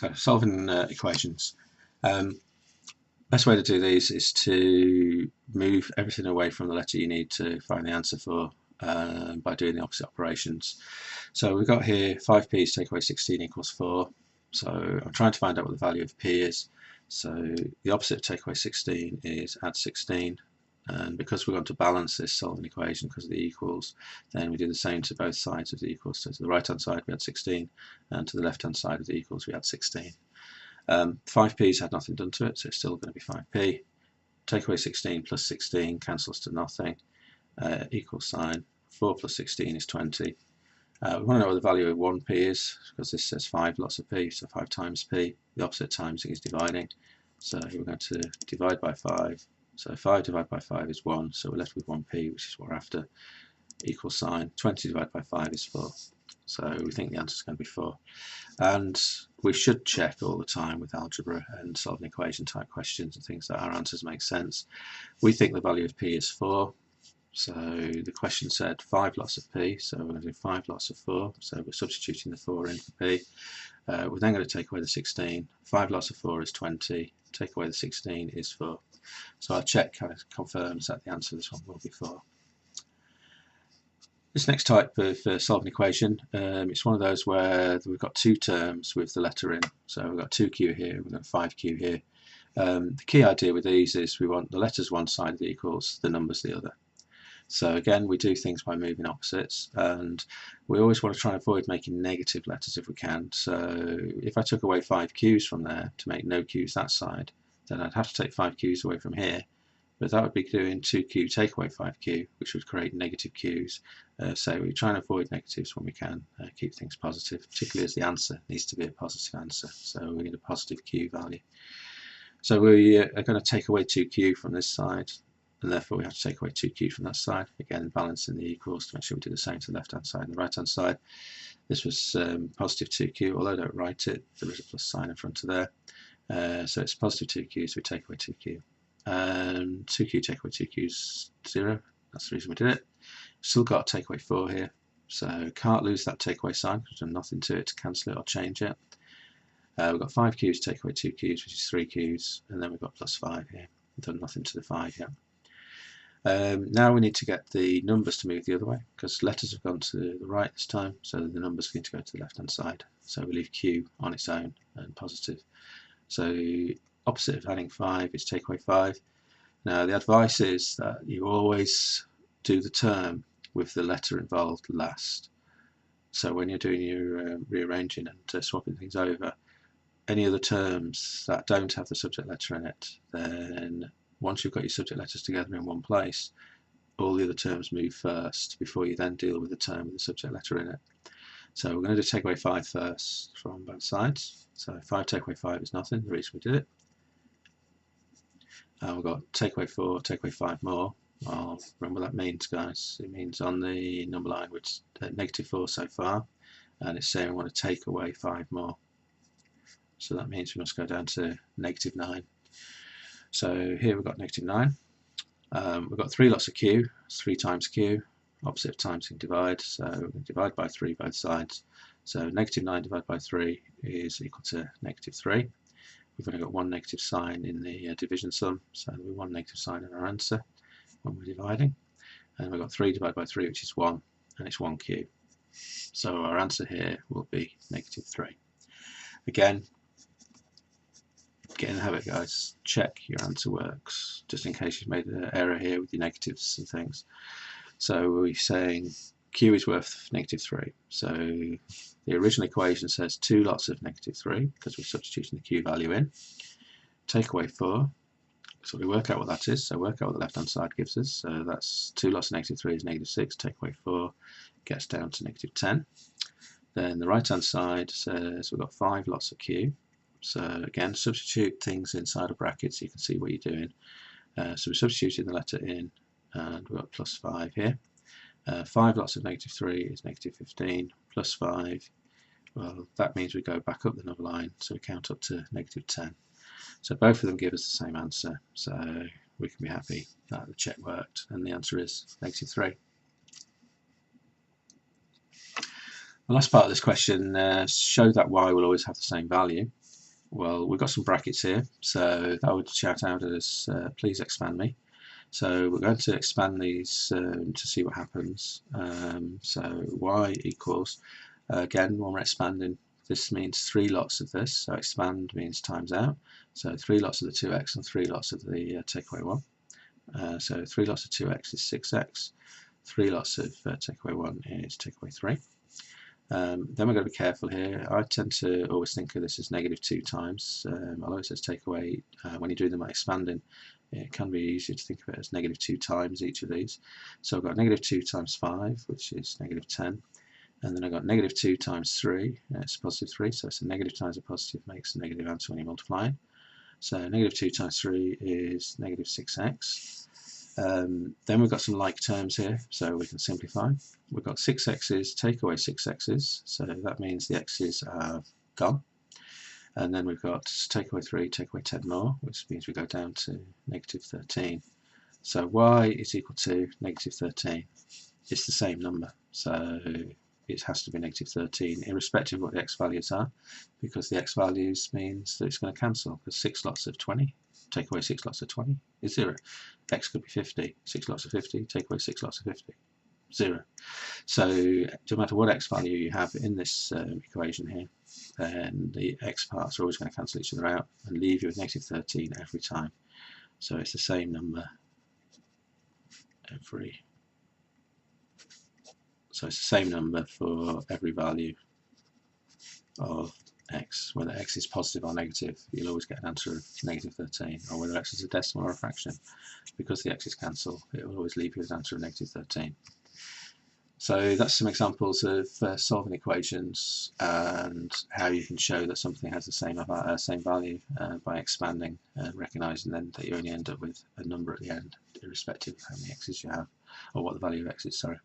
So solving equations. Best way to do these is to move everything away from the letter you need to find the answer for by doing the opposite operations. So we've got here 5p's take away 16 equals 4. So I'm trying to find out what the value of p is. So the opposite of take away 16 is add 16. And because we're going to balance this solving equation because of the equals, then we do the same to both sides of the equals. So to the right hand side we add 16, and to the left hand side of the equals we add 16. 5p's had nothing done to it, so it's still going to be 5p. Take away 16 plus 16 cancels to nothing, equals sign. 4 plus 16 is 20. We want to know what the value of 1p is, because this says 5 lots of p, so 5 times p. The opposite times is dividing, so we're going to divide by 5. So 5 divided by 5 is 1, so we're left with 1p, which is what we're after, equals sign. 20 divided by 5 is 4. So we think the answer is going to be 4. And we should check all the time with algebra and solving equation type questions and things that our answers make sense. We think the value of p is 4. So the question said 5 lots of p, so we're going to do 5 lots of 4. So we're substituting the 4 in for p. We're then going to take away the 16. 5 lots of 4 is 20. Take away the 16 is 4. So our check kind of confirms that the answer to this one will be 4. This next type of solving equation, it's one of those where we've got two terms with the letter in. So we've got 2q here, we've got 5q here. The key idea with these is we want the letters one side of the equals, the numbers the other. So again, we do things by moving opposites, and we always want to try and avoid making negative letters if we can. So if I took away 5q's from there to make no q's that side, then I'd have to take 5q's away from here. But that would be doing 2q take away 5q, which would create negative q's. So we try and avoid negatives when we can, keep things positive, particularly as the answer needs to be a positive answer. So we need a positive q value. So we are going to take away 2q from this side, and therefore we have to take away 2q from that side. Again, balancing the equals to make sure we do the same to the left hand side and the right hand side. This was positive 2q, although I don't write it, there is a plus sign in front of there. So it's positive 2q, so we take away 2q. 2q take away 2q is 0. That's the reason we did it. Still got a take away 4 here, so can't lose that take away sign because we've done nothing to it to cancel it or change it. We've got 5q's take away 2q's, which is 3q's, and then we've got plus 5 here. We've done nothing to the 5 yet. Now we need to get the numbers to move the other way, because letters have gone to the right this time, so the numbers need to go to the left hand side. So we leave q on its own and positive. So opposite of adding 5 is take away 5. Now the advice is that you always do the term with the letter involved last. So when you're doing your rearranging and swapping things over, any of the terms that don't have the subject letter in it, then once you've got your subject letters together in one place, all the other terms move first before you then deal with the term with the subject letter in it. So we're going to do take away 5 first from both sides. So 5 take away 5 is nothing, the reason we did it. We've got take away 4, take away 5 more. Well, remember what that means, guys. It means on the number line which negative 4 so far, and it's saying we want to take away 5 more. So that means we must go down to negative 9. So here we've got negative 9. We've got 3 lots of q, it's 3 times q. Opposite of times can divide, so we're going to divide by 3 both sides. So negative 9 divided by 3 is equal to negative 3. We've only got one negative sign in the division sum, so there'll be one negative sign in our answer when we're dividing. And we've got 3 divided by 3, which is 1, and it's 1q. So our answer here will be negative 3. Again, get in the habit, guys. Check your answer works, just in case you've made an error here with your negatives and things. So we're saying q is worth negative 3. So the original equation says 2 lots of negative 3 because we're substituting the q value in. Take away 4. So we work out what that is. So work out what the left hand side gives us. So that's 2 lots of negative 3 is negative 6. Take away 4 gets down to negative 10. Then the right hand side says we've got 5 lots of q. So again, substitute things inside a bracket so you can see what you're doing. So we're substituting the letter in, and we've got plus 5 here. 5 lots of negative 3 is negative 15, plus 5, well, that means we go back up the number line, so we count up to negative 10. So both of them give us the same answer, so we can be happy that the check worked, and the answer is negative 3. The last part of this question show that y will always have the same value. Well, we've got some brackets here, so that would shout out as please expand me. So we're going to expand these to see what happens. So y equals, again, when we're expanding, this means 3 lots of this, so expand means times out. So 3 lots of the 2x and 3 lots of the takeaway 1. So 3 lots of 2x is 6x, 3 lots of takeaway 1 is takeaway 3. Then we've got to be careful here. I tend to always think of this as -2 times, although it says takeaway, when you do them by expanding, it can be easier to think of it as -2 times each of these. So I've got -2 times 5, which is -10, and then I've got -2 times 3, it's +3, so it's a negative times a positive makes a negative answer when you're multiplying. So -2 times 3 is -6x. Then we've got some like terms here, so we can simplify. We've got 6x's, take away 6x's, so that means the x's are gone. And then we've got take away 3, take away 10 more, which means we go down to -13. So y is equal to -13. It's the same number, so it has to be -13, irrespective of what the x values are, because the x values means that it's going to cancel, because 6 lots of 20, take away 6 lots of 20 is 0. X could be 50, 6 lots of 50, take away 6 lots of 50, 0. So no matter what x value you have in this equation here, then the x parts are always going to cancel each other out and leave you with -13 every time. So it's the same number every. So it's the same number for every value of x. Whether x is positive or negative, you'll always get an answer of -13, or whether x is a decimal or a fraction. Because the x's cancel, it will always leave you with an answer of -13. So that's some examples of solving equations and how you can show that something has the same value by expanding and recognising then that you only end up with a number at the end, irrespective of how many x's you have, or what the value of x is, sorry.